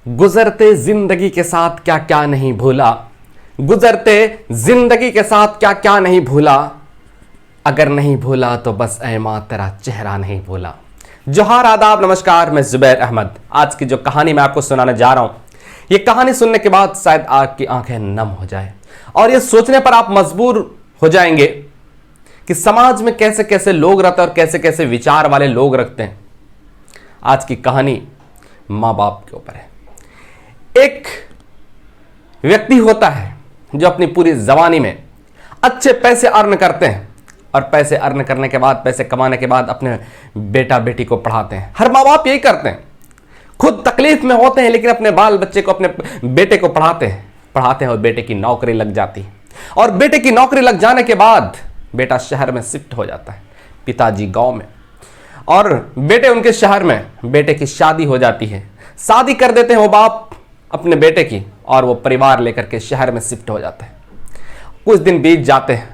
गुजरते जिंदगी के साथ क्या क्या नहीं भूला, गुजरते जिंदगी के साथ क्या क्या नहीं भूला, अगर नहीं भूला तो बस ऐ मां तेरा चेहरा नहीं भूला। जोहार, आदाब, नमस्कार, मैं जुबैर अहमद। आज की जो कहानी मैं आपको सुनाने जा रहा हूं, ये कहानी सुनने के बाद शायद आपकी आंखें नम हो जाए और ये सोचने पर आप मजबूर हो जाएंगे कि समाज में कैसे कैसे लोग रहते हैं और कैसे कैसे विचार वाले लोग रखते हैं। आज की कहानी माँ बाप के ऊपर है। एक व्यक्ति होता है जो अपनी पूरी जवानी में अच्छे पैसे अर्न करते हैं और पैसे अर्न करने के बाद, पैसे कमाने के बाद अपने बेटा बेटी को पढ़ाते हैं। हर माँ बाप यही करते हैं, खुद तकलीफ में होते हैं लेकिन अपने बाल बच्चे को, अपने बेटे को पढ़ाते हैं और बेटे की नौकरी लग जाती है। और बेटे की नौकरी लग जाने के बाद बेटा शहर में शिफ्ट हो जाता है, पिताजी गांव में, और बेटे उनके शहर में। बेटे की शादी हो जाती है, शादी कर देते हैं वो बाप अपने बेटे की, और वो परिवार लेकर के शहर में शिफ्ट हो जाता है। कुछ दिन बीत जाते हैं,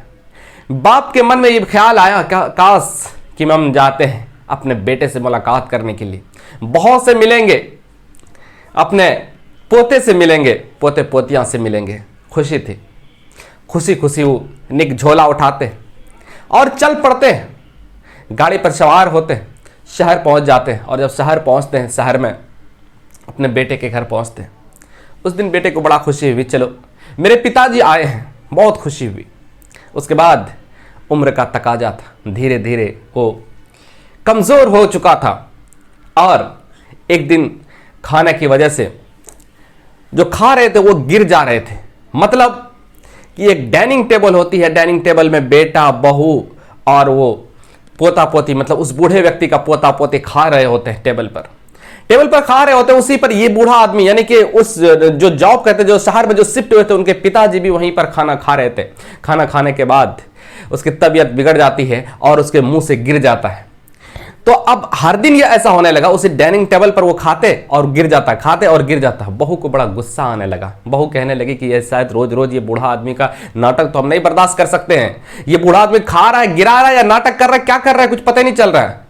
बाप के मन में ये ख्याल आया काश कि हम जाते हैं अपने बेटे से मुलाकात करने के लिए, बहुत से मिलेंगे, अपने पोते से मिलेंगे, पोते पोतियां से मिलेंगे। खुशी थी, खुशी खुशी वो निक झोला उठाते और चल पड़ते हैं, गाड़ी पर सवार होते, शहर पहुंच जाते हैं। और जब शहर पहुंचते हैं, शहर में अपने बेटे के घर पहुंचते हैं। उस दिन बेटे को बड़ा खुशी हुई, चलो मेरे पिताजी आए हैं, बहुत खुशी हुई। उसके बाद उम्र का तकाजा था, धीरे धीरे वो कमज़ोर हो चुका था और एक दिन खाने की वजह से जो खा रहे थे वो गिर जा रहे थे। मतलब कि एक डाइनिंग टेबल होती है, डाइनिंग टेबल में बेटा, बहू और वो पोता पोती, मतलब उस बूढ़े व्यक्ति का पोता पोती खा रहे होते हैं, टेबल पर खा रहे होते हैं। उसी पर ये बूढ़ा आदमी, यानी कि उस जो जॉब करते, जो शहर में जो शिफ्ट हुए थे, उनके पिताजी भी वहीं पर खाना खा रहे थे। खाना खाने के बाद उसकी तबीयत बिगड़ जाती है और उसके मुंह से गिर जाता है। तो अब हर दिन ये ऐसा होने लगा, उसी डाइनिंग टेबल पर वो खाते और गिर जाता, खाते और गिर जाता। बहू को बड़ा गुस्सा आने लगा। बहू कहने लगी कि ये शायद रोज रोज ये बूढ़ा आदमी का नाटक तो हम नहीं बर्दाश्त कर सकते हैं। ये बूढ़ा आदमी खा रहा है, गिरा रहा है या नाटक कर रहा है, क्या कर रहा है, कुछ पता ही नहीं चल रहा है।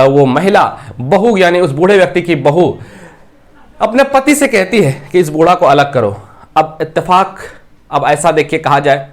वो महिला बहू, यानी उस बूढ़े व्यक्ति की बहू अपने पति से कहती है कि इस बूढ़ा को अलग करो। अब इत्तेफाक, अब ऐसा देखिए कहा जाए,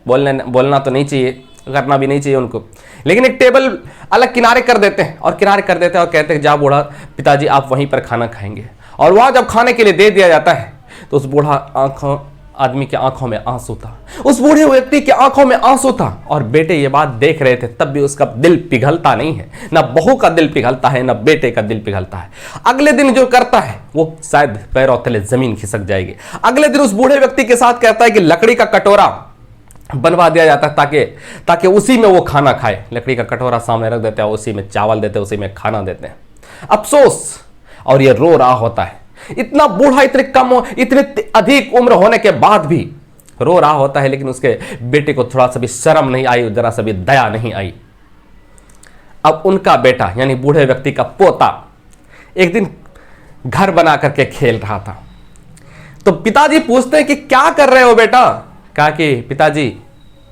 बोलना तो नहीं चाहिए, करना भी नहीं चाहिए उनको, लेकिन एक टेबल अलग किनारे कर देते हैं और कहते हैं जा बूढ़ा पिताजी आप वहीं पर खाना खाएंगे। और वहां जब खाने के लिए दे दिया जाता है तो उस बूढ़ा आदमी के आंखों में आंसू था, उस बूढ़े व्यक्ति के आंखों में आंसू था। और बेटे ये बात देख रहे थे, तब भी उसका दिल पिघलता नहीं है, ना बहू का दिल पिघलता है, ना बेटे का दिल पिघलता है। अगले दिन जो करता है वो शायद पैरों तले जमीन खिसक जाएगी। अगले दिन उस बूढ़े व्यक्ति के साथ कहता है कि लकड़ी का कटोरा बनवा दिया जाता है ताकि उसी में वो खाना खाए। लकड़ी का कटोरा सामने रख देते हैं, उसी में चावल देते हैं, उसी में खाना देते हैं। अफसोस, और ये रो रहा होता है। इतना बूढ़ा, इतने अधिक उम्र होने के बाद भी रो रहा होता है, लेकिन उसके बेटे को थोड़ा सा भी शर्म नहीं आई, जरा सा भी दया नहीं आई। अब उनका बेटा, यानी बूढ़े व्यक्ति का पोता, एक दिन घर बना करके खेल रहा था। तो पिताजी पूछते हैं कि क्या कर रहे हो बेटा? कहा कि पिताजी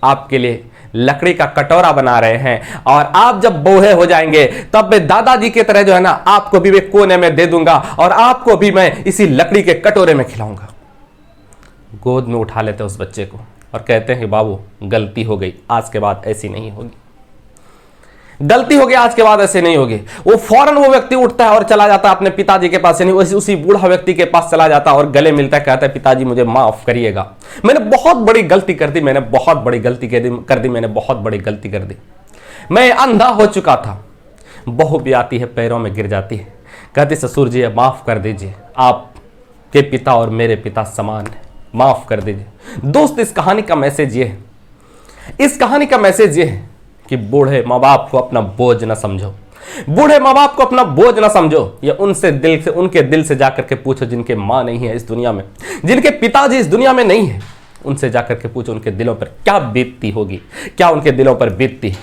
आपके लिए लकड़ी का कटोरा बना रहे हैं और आप जब बूढ़े हो जाएंगे तब मैं दादाजी की तरह जो है ना, आपको भी मैं कोने में दे दूंगा और आपको भी मैं इसी लकड़ी के कटोरे में खिलाऊंगा। गोद में उठा लेते उस बच्चे को और कहते हैं बाबू गलती हो गई, आज के बाद ऐसी नहीं होगी, गलती हो गई, आज के बाद ऐसे नहीं होगी। वो फौरन वो व्यक्ति उठता है और चला जाता है अपने पिताजी के पास, यानी उसी बूढ़ा व्यक्ति के पास चला जाता है और गले मिलता है, कहता है पिताजी मुझे माफ करिएगा, मैंने बहुत बड़ी गलती कर दी, मैंने बहुत बड़ी गलती कर दी, मैं अंधा हो चुका था। बहू भी आती है, पैरों में गिर जाती है, कहती ससुर जी माफ कर दीजिए, आपके पिता और मेरे पिता समान है, माफ कर दीजिए। दोस्त, इस कहानी का मैसेज ये है कि बूढ़े माँ बाप को अपना बोझ न समझो, बूढ़े माँ बाप को अपना बोझ न समझो। ये उनके दिल से जाकर के पूछो जिनके माँ नहीं है इस दुनिया में, जिनके पिताजी इस दुनिया में नहीं है। उनसे जाकर के पूछो उनके दिलों पर क्या बीतती होगी, क्या उनके दिलों पर बीतती है।